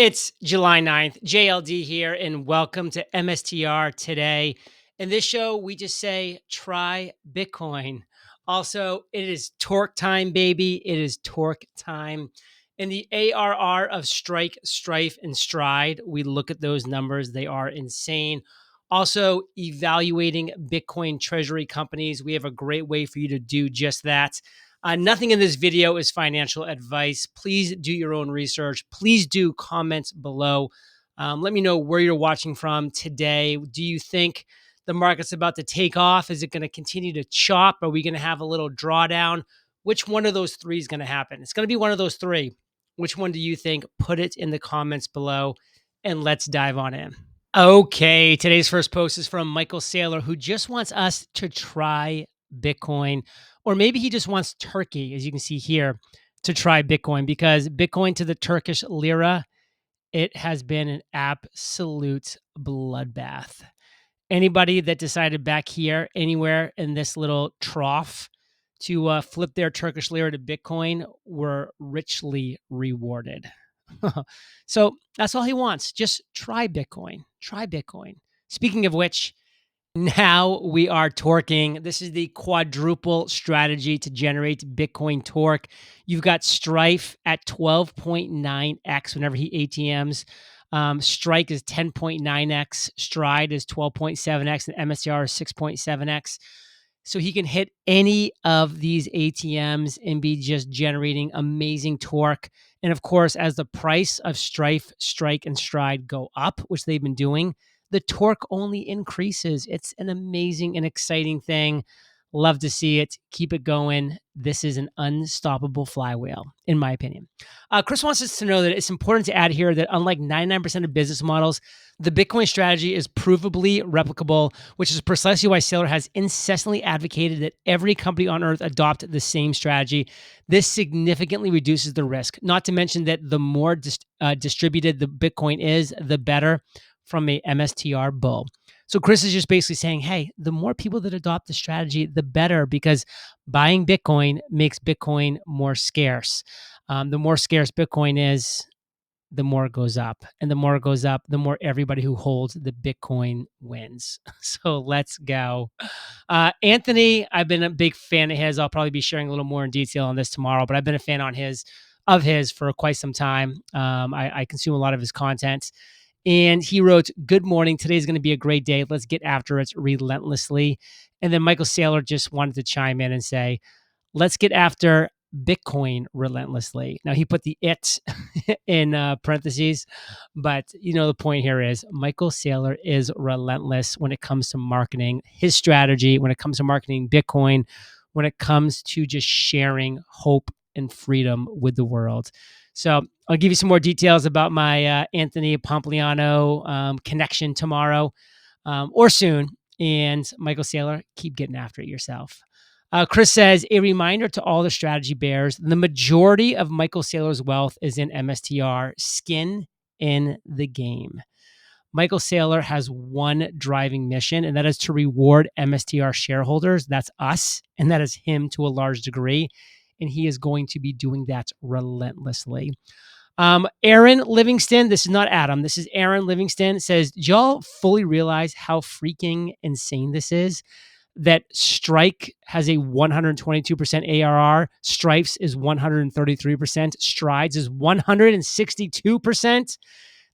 It's July 9th, JLD here, and welcome to MSTR today. In this show, we just say, try Bitcoin. Also, it is torque time, baby. It is torque time. In the ARR of Strike, Strife, and Stride, we look at those numbers. They are insane. Also, evaluating Bitcoin treasury companies. We have a great way for you to do just that. Nothing in this video is financial advice. Please do your own research. Please do comment below. Let me know where you're watching from today. Do you think the market's about to take off? Is it going to continue to chop? Are we going to have a little drawdown? Which one of those three is going to happen? It's going to be one of those three. Which one do you think? Put it in the comments below and let's dive on in. Okay, today's first post is from Michael Saylor, who just wants us to try Bitcoin, or maybe he just wants Turkey, as you can see here, to try Bitcoin, because Bitcoin to the Turkish lira, it has been an absolute bloodbath. Anybody that decided back here, anywhere in this little trough, to flip their Turkish lira to Bitcoin were richly rewarded. So that's all he wants. Just try Bitcoin. Try Bitcoin. Speaking of which, now we are torquing. This is the quadruple strategy to generate Bitcoin torque. You've got Strife at 12.9x whenever he ATMs. Strike is 10.9x. Stride is 12.7x. And MSTR is 6.7x. So he can hit any of these ATMs and be just generating amazing torque. And of course, as the price of Strife, Strike, and Stride go up, which they've been doing, the torque only increases. It's an amazing and exciting thing. Love to see it. Keep it going. This is an unstoppable flywheel, in my opinion. Chris wants us to know that it's important to add here that unlike 99% of business models, the Bitcoin strategy is provably replicable, which is precisely why Saylor has incessantly advocated that every company on earth adopt the same strategy. This significantly reduces the risk, not to mention that the more distributed the Bitcoin is, the better from a MSTR bull. So Chris is just basically saying, hey, the more people that adopt the strategy, the better, because buying Bitcoin makes Bitcoin more scarce. The more scarce Bitcoin is, the more it goes up. And the more it goes up, the more everybody who holds the Bitcoin wins. So let's go. Anthony, I've been a big fan of his. I'll probably be sharing a little more in detail on this tomorrow, but I've been a fan of his for quite some time. I consume a lot of his content. And he wrote, "Good morning. Today's going to be a great day. Let's get after it relentlessly." And then Michael Saylor just wanted to chime in and say, "Let's get after Bitcoin relentlessly." Now he put the "it" in parentheses, but you know the point here is Michael Saylor is relentless when it comes to marketing his strategy, when it comes to marketing Bitcoin, when it comes to just sharing hope and freedom with the world. So I'll give you some more details about my Anthony Pompliano connection tomorrow or soon. And Michael Saylor, keep getting after it yourself. Chris says, a reminder to all the strategy bears, the majority of Michael Saylor's wealth is in MSTR, skin in the game. Michael Saylor has one driving mission, and that is to reward MSTR shareholders. That's us, and that is him to a large degree. And he is going to be doing that relentlessly. Aaron Livingston, this is not Adam, this is Aaron Livingston, says, do y'all fully realize how freaking insane this is? That Strike has a 122% ARR, Stripes is 133%, Strides is 162%.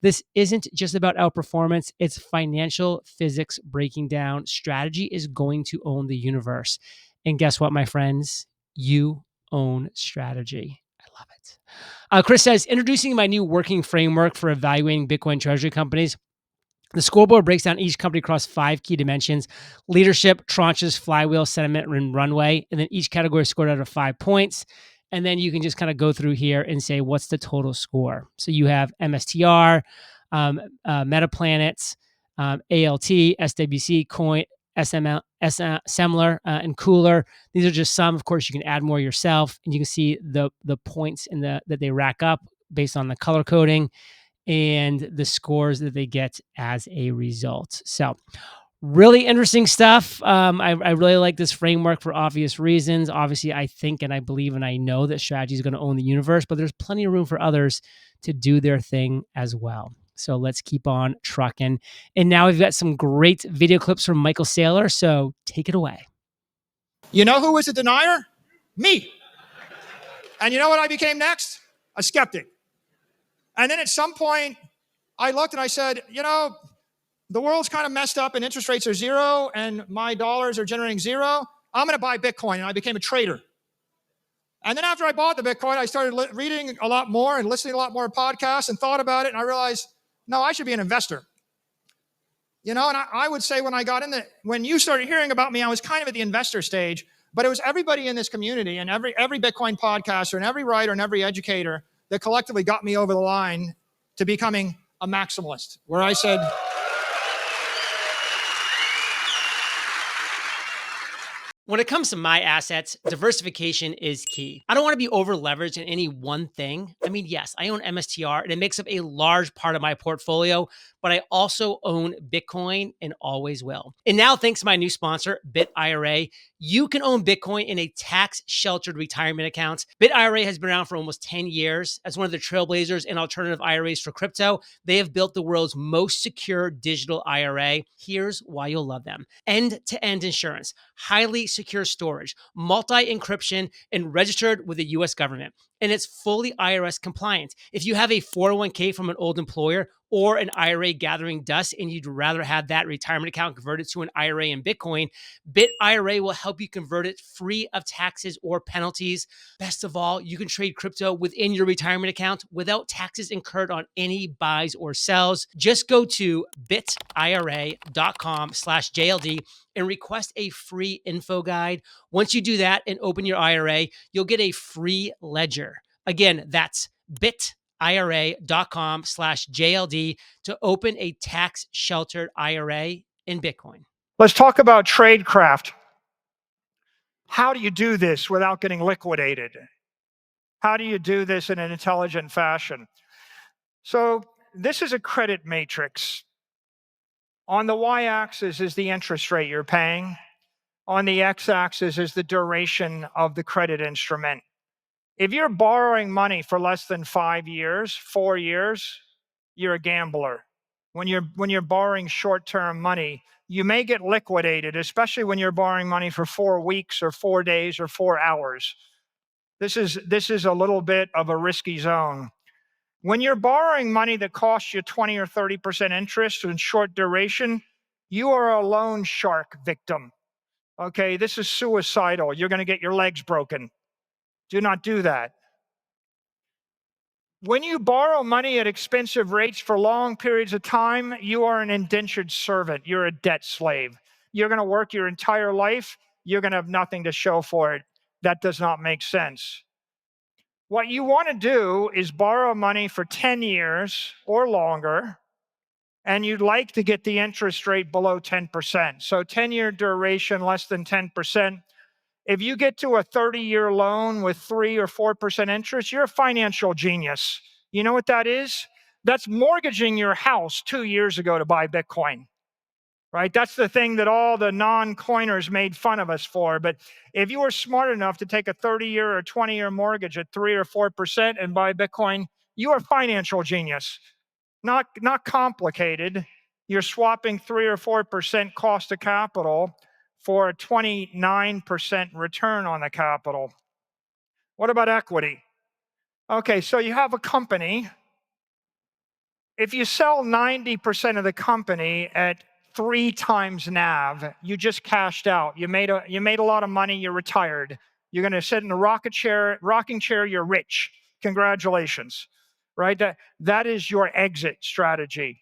This isn't just about outperformance, it's financial physics breaking down. Strategy is going to own the universe. And guess what, my friends? You own strategy. I love it. Chris says, introducing my new working framework for evaluating Bitcoin treasury companies. The scoreboard breaks down each company across 5 key dimensions: leadership, tranches, flywheel, sentiment, and runway. And then each category is scored out of 5 points. And then you can just kind of go through here and say, what's the total score? So you have MSTR, Metaplanets, ALT, SWC, Coin, SML, Semler, and Cooler. These are just some. Of course, you can add more yourself, and you can see the points in that they rack up based on the color coding and the scores that they get as a result. So really interesting stuff. I really like this framework for obvious reasons. Obviously, I think and I believe and I know that strategy is going to own the universe, but there's plenty of room for others to do their thing as well. So let's keep on trucking. And now we've got some great video clips from Michael Saylor. So take it away. You know who was a denier? Me. And you know what I became next? A skeptic. And then at some point, I looked and I said, the world's kind of messed up and interest rates are zero and my dollars are generating zero. I'm going to buy Bitcoin. And I became a trader. And then after I bought the Bitcoin, I started reading a lot more and listening to a lot more podcasts and thought about it. And I realized, no, I should be an investor. And I would say when you started hearing about me, I was kind of at the investor stage, but it was everybody in this community and every Bitcoin podcaster and every writer and every educator that collectively got me over the line to becoming a maximalist, where I said, when it comes to my assets, diversification is key. I don't want to be over leveraged in any one thing. I mean, yes, I own MSTR and it makes up a large part of my portfolio, but I also own Bitcoin and always will. And now, thanks to my new sponsor, BitIRA, you can own Bitcoin in a tax-sheltered retirement account. BitIRA has been around for almost 10 years. As one of the trailblazers in alternative IRAs for crypto, they have built the world's most secure digital IRA. Here's why you'll love them. End-to-end insurance, highly secure storage, multi-encryption, and registered with the US government. And it's fully IRS compliant. If you have a 401k from an old employer or an IRA gathering dust and you'd rather have that retirement account converted to an IRA in Bitcoin, BitIRA will help you convert it free of taxes or penalties. Best of all, you can trade crypto within your retirement account without taxes incurred on any buys or sells. Just go to bitira.com/JLD and request a free info guide. Once you do that and open your IRA, you'll get a free ledger. Again, that's bitira.com/JLD to open a tax-sheltered IRA in Bitcoin. let's talk about tradecraft. How do you do this without getting liquidated? How do you do this in an intelligent fashion? So this is a credit matrix. On the y-axis is the interest rate you're paying. On the x-axis is the duration of the credit instrument. If you're borrowing money for less than 5 years, 4 years, you're a gambler. When you're borrowing short-term money, you may get liquidated, especially when you're borrowing money for 4 weeks or 4 days or 4 hours. This is a little bit of a risky zone. When you're borrowing money that costs you 20 or 30% interest in short duration, you are a loan shark victim. Okay, this is suicidal. You're going to get your legs broken. Do not do that. When you borrow money at expensive rates for long periods of time, you are an indentured servant. You're a debt slave. You're going to work your entire life. You're going to have nothing to show for it. That does not make sense. What you want to do is borrow money for 10 years or longer, and you'd like to get the interest rate below 10%. So 10-year duration, less than 10%. If you get to a 30-year loan with 3 or 4% interest, you're a financial genius. You know what that is? That's mortgaging your house 2 years ago to buy Bitcoin. Right? That's the thing that all the non-coiners made fun of us for. But if you were smart enough to take a 30-year or 20-year mortgage at 3 or 4% and buy Bitcoin, you are a financial genius. Not complicated. You're swapping 3 or 4% cost of capital for a 29% return on the capital. What about equity? Okay, so you have a company. If you sell 90% of the company at 3 times NAV, you just cashed out. You made a lot of money, you're retired. You're going to sit in a rocking chair, you're rich. Congratulations. Right? That is your exit strategy.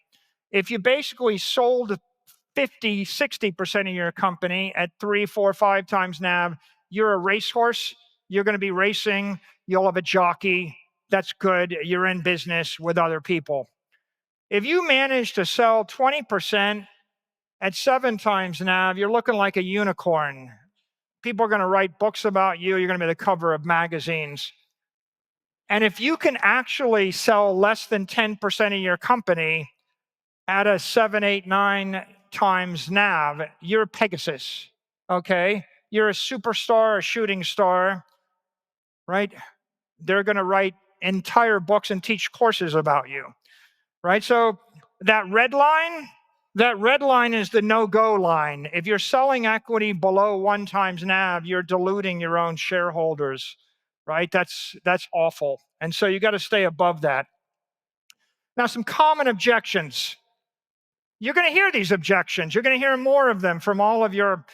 If you basically sold 50, 60% of your company at 3, 4, 5 times NAV, you're a racehorse. You're going to be racing. You'll have a jockey. That's good. You're in business with other people. If you manage to sell 20% at 7 times NAV, you're looking like a unicorn. People are going to write books about you. You're going to be the cover of magazines. And if you can actually sell less than 10% of your company at a 7, 8, 9 times NAV, you're Pegasus, okay? You're a superstar, a shooting star, right? They're going to write entire books and teach courses about you, right? So that red line is the no-go line. If you're selling equity below 1 times NAV, you're diluting your own shareholders, right? That's awful. And so you got to stay above that. Now, some common objections. You're going to hear these objections. You're going to hear more of them from all of your,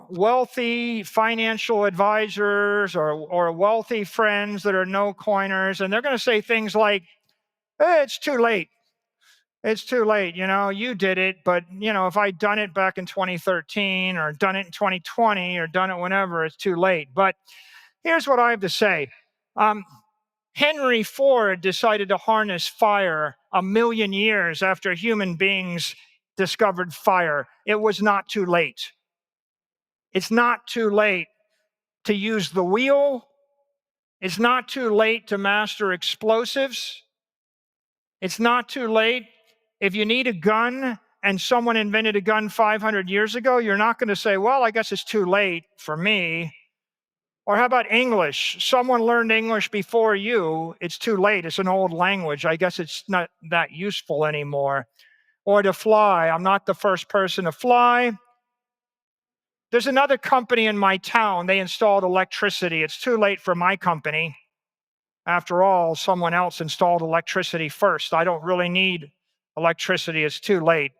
wealthy financial advisors or wealthy friends that are no coiners. And they're going to say things like, hey, it's too late. It's too late. You did it. But, if I'd done it back in 2013 or done it in 2020 or done it whenever, it's too late. But here's what I have to say. Henry Ford decided to harness fire 1,000,000 years after human beings discovered fire. It was not too late. It's not too late to use the wheel. It's not too late to master explosives. It's not too late. If you need a gun and someone invented a gun 500 years ago, you're not going to say, well, I guess it's too late for me. Or how about English? Someone learned English before you. It's too late. It's an old language. I guess it's not that useful anymore. Or to fly. I'm not the first person to fly. There's another company in my town. They installed electricity. It's too late for my company. After all, someone else installed electricity first. I don't really need electricity. It's too late.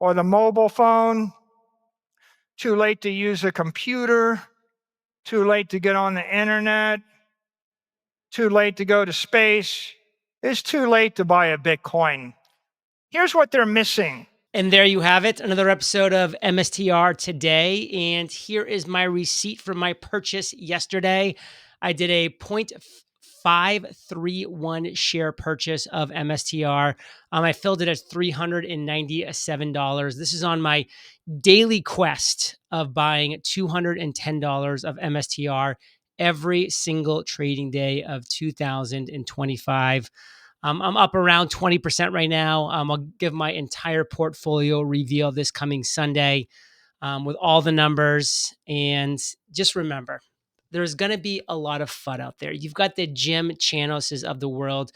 Or the mobile phone. Too late to use a computer. Too late to get on the internet. Too late to go to space. It's too late to buy a Bitcoin. Here's what they're missing. And there you have it, another episode of MSTR today. And here is my receipt for my purchase yesterday. I did a 0.531 share purchase of MSTR. I filled it at $397. This is on my daily quest of buying $210 of MSTR every single trading day of 2025. I'm up around 20% right now. I'll give my entire portfolio reveal this coming Sunday with all the numbers. And just remember, there's going to be a lot of FUD out there. You've got the Jim Chanoses of the world.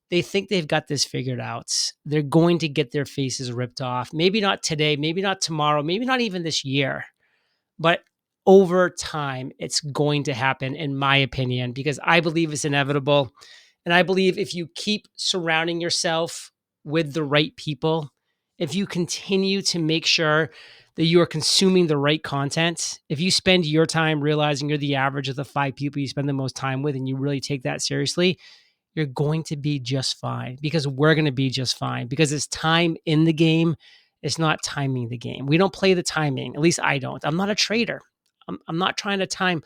They think they've got this figured out. They're going to get their faces ripped off. Maybe not today, maybe not tomorrow, maybe not even this year. But over time, it's going to happen, in my opinion, because I believe it's inevitable. And I believe if you keep surrounding yourself with the right people, if you continue to make sure that you are consuming the right content, if you spend your time realizing you're the average of the 5 people you spend the most time with and you really take that seriously, you're going to be just fine, because we're going to be just fine, because it's time in the game. It's not timing the game. We don't play the timing. At least I don't. I'm not a trader. I'm not trying to time.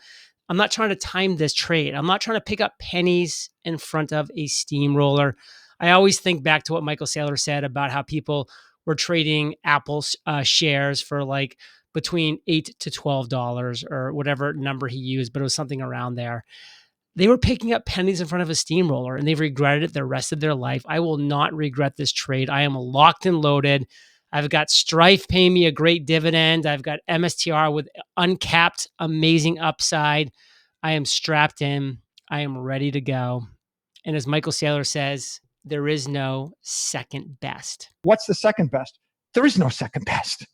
I'm not trying to time this trade. I'm not trying to pick up pennies in front of a steamroller. I always think back to what Michael Saylor said about how people were trading Apple shares for like between $8 to $12 or whatever number he used, but it was something around there. They were picking up pennies in front of a steamroller and they've regretted it the rest of their life. I will not regret this trade. I am locked and loaded. I've got Strife paying me a great dividend. I've got MSTR with uncapped, amazing upside. I am strapped in. I am ready to go. And as Michael Saylor says, there is no second best. What's the second best? There is no second best.